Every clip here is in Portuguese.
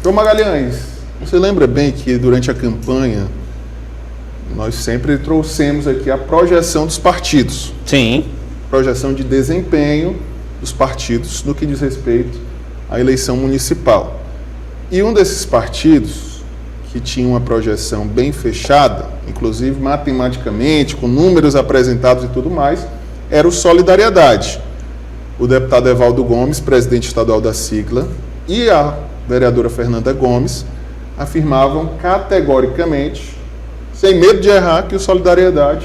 João Magalhães, você lembra bem que durante a campanha nós sempre trouxemos aqui a projeção dos partidos. Sim. Projeção de desempenho dos partidos no que diz respeito à eleição municipal. E um desses partidos, que tinha uma projeção bem fechada, inclusive matematicamente, com números apresentados e tudo mais, era o Solidariedade. O deputado Evaldo Gomes, presidente estadual da sigla, e a vereadora Fernanda Gomes afirmavam categoricamente, sem medo de errar, que o Solidariedade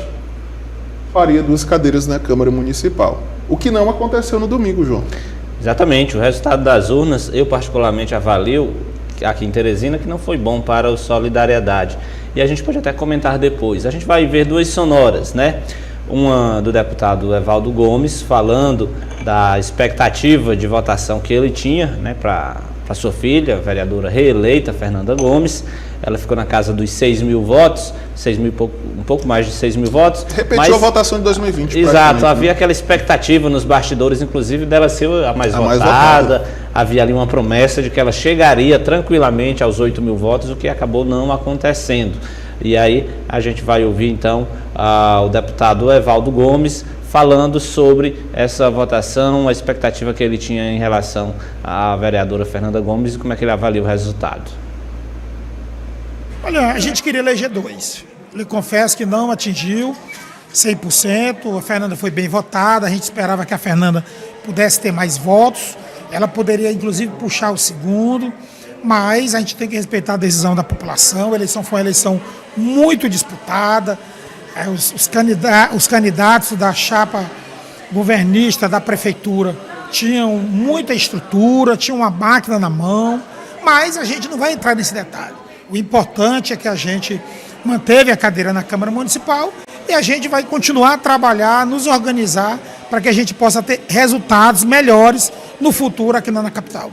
faria 2 cadeiras na Câmara Municipal. O que não aconteceu no domingo, João. Exatamente. O resultado das urnas, eu particularmente avalio, aqui em Teresina, que não foi bom para o Solidariedade. E a gente pode até comentar depois. A gente vai ver 2 sonoras, né? Uma do deputado Evaldo Gomes, falando da expectativa de votação que ele tinha, né, para sua filha, a vereadora reeleita, Fernanda Gomes. Ela ficou na casa dos 6 mil votos, um pouco mais de 6 mil votos. Repetiu a votação de 2020. Exato, havia aquela expectativa nos bastidores, inclusive, dela ser a mais votada. Havia ali uma promessa de que ela chegaria tranquilamente aos 8 mil votos, o que acabou não acontecendo. E aí a gente vai ouvir então o deputado Evaldo Gomes falando sobre essa votação, a expectativa que ele tinha em relação à vereadora Fernanda Gomes e como é que ele avalia o resultado. Olha, a gente queria eleger 2. Eu confesso que não atingiu 100%, a Fernanda foi bem votada, a gente esperava que a Fernanda pudesse ter mais votos, ela poderia inclusive puxar o segundo, mas a gente tem que respeitar a decisão da população. A eleição foi uma eleição muito disputada, os candidatos da chapa governista da prefeitura tinham muita estrutura, tinham uma máquina na mão, mas a gente não vai entrar nesse detalhe. O importante é que a gente manteve a cadeira na Câmara Municipal e a gente vai continuar a trabalhar, nos organizar para que a gente possa ter resultados melhores no futuro aqui na capital.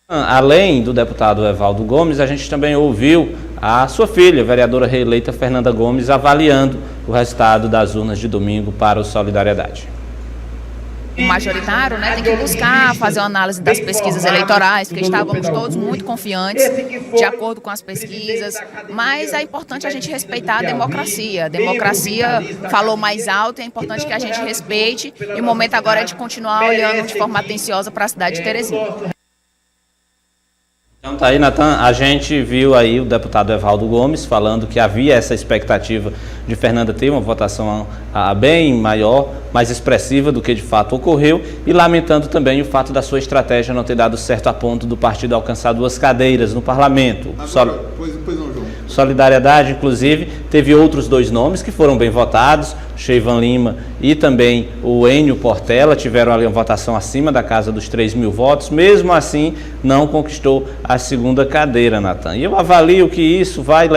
Além do deputado Evaldo Gomes, a gente também ouviu a sua filha, a vereadora reeleita Fernanda Gomes, avaliando o resultado das urnas de domingo para o Solidariedade. O majoritário, né, tem que buscar fazer uma análise das pesquisas eleitorais, porque estávamos todos muito confiantes, de acordo com as pesquisas, mas é importante a gente respeitar a democracia. A democracia falou mais alto e é importante que a gente respeite, e o momento agora é de continuar olhando de forma atenciosa para a cidade de Teresina. Então tá aí, Natan, a gente viu aí o deputado Evaldo Gomes falando que havia essa expectativa de Fernanda ter uma votação bem maior, mais expressiva do que de fato ocorreu, e lamentando também o fato da sua estratégia não ter dado certo a ponto do partido alcançar 2 cadeiras no parlamento. Pois não, João. Solidariedade, inclusive, teve outros 2 nomes que foram bem votados, Cheivan Lima e também o Enio Portela, tiveram ali uma votação acima da casa dos 3 mil votos, mesmo assim não conquistou a 2ª cadeira, Natan. E eu avalio que isso vai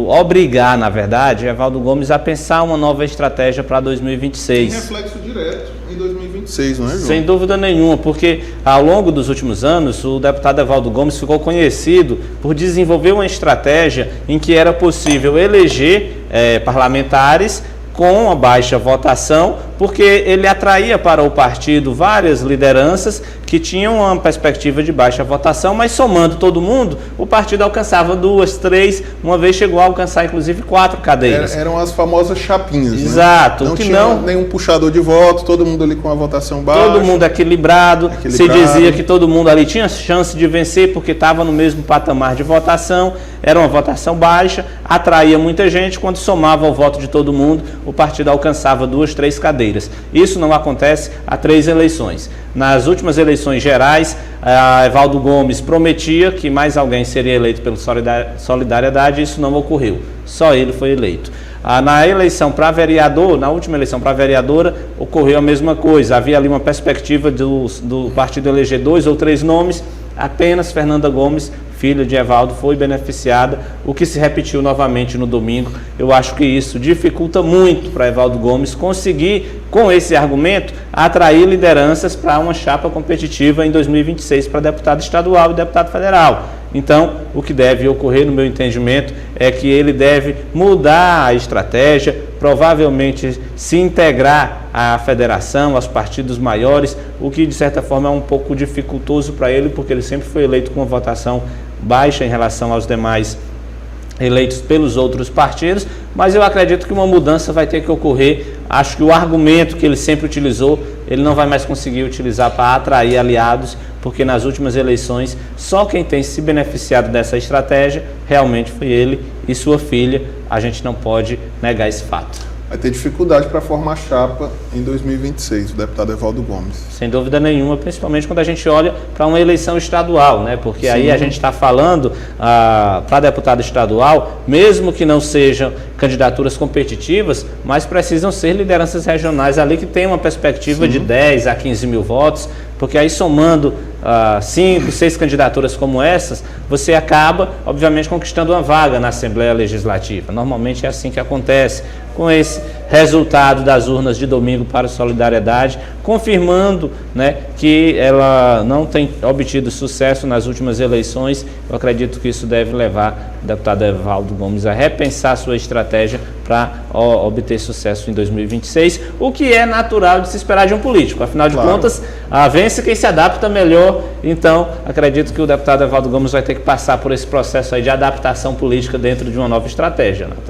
obrigar, na verdade, Evaldo Gomes a pensar uma nova estratégia para 2026. Tem reflexo direto em 2026, não é, João? Sem dúvida nenhuma, porque ao longo dos últimos anos, o deputado Evaldo Gomes ficou conhecido por desenvolver uma estratégia em que era possível eleger parlamentares com a baixa votação, porque ele atraía para o partido várias lideranças que tinham uma perspectiva de baixa votação, mas somando todo mundo, o partido alcançava 2, 3, uma vez chegou a alcançar inclusive 4 cadeiras. Eram as famosas chapinhas, exato, né? Não que tinha nenhum puxador de voto, todo mundo ali com a votação baixa. Todo mundo equilibrado, se dizia que todo mundo ali tinha chance de vencer porque estava no mesmo patamar de votação, era uma votação baixa, atraía muita gente, quando somava o voto de todo mundo, o partido alcançava 2, 3 cadeiras. Isso não acontece há 3 eleições. Nas últimas eleições gerais, Evaldo Gomes prometia que mais alguém seria eleito pelo Solidariedade, e isso não ocorreu. Só ele foi eleito. Na eleição para vereador, na última eleição para vereadora, ocorreu a mesma coisa. Havia ali uma perspectiva do partido eleger 2 ou 3 nomes, apenas Fernanda Gomes, filha de Evaldo, foi beneficiada, o que se repetiu novamente no domingo. Eu acho que isso dificulta muito para Evaldo Gomes conseguir, com esse argumento, atrair lideranças para uma chapa competitiva em 2026 para deputado estadual e deputado federal. Então, o que deve ocorrer, no meu entendimento, é que ele deve mudar a estratégia, provavelmente se integrar à federação, aos partidos maiores, o que de certa forma é um pouco dificultoso para ele, porque ele sempre foi eleito com uma votação baixa em relação aos demais eleitos pelos outros partidos, mas eu acredito que uma mudança vai ter que ocorrer. Acho que o argumento que ele sempre utilizou, ele não vai mais conseguir utilizar para atrair aliados, porque nas últimas eleições, só quem tem se beneficiado dessa estratégia realmente foi ele e sua filha. A gente não pode negar esse fato. Vai ter dificuldade para formar chapa em 2026, o deputado Evaldo Gomes. Sem dúvida nenhuma, principalmente quando a gente olha para uma eleição estadual, né? Porque aí a gente está falando para deputado estadual, mesmo que não sejam candidaturas competitivas, mas precisam ser lideranças regionais ali que tem uma perspectiva de 10 a 15 mil votos, porque aí somando 5, 6 candidaturas como essas, você acaba, obviamente, conquistando uma vaga na Assembleia Legislativa. Normalmente é assim que acontece. Com esse resultado das urnas de domingo para a Solidariedade, confirmando, né, que ela não tem obtido sucesso nas últimas eleições, eu acredito que isso deve levar o deputado Evaldo Gomes a repensar sua estratégia para obter sucesso em 2026, o que é natural de se esperar de um político. Afinal de contas, vence quem se adapta melhor. Então, acredito que o deputado Evaldo Gomes vai ter que passar por esse processo aí de adaptação política dentro de uma nova estratégia, Nathan.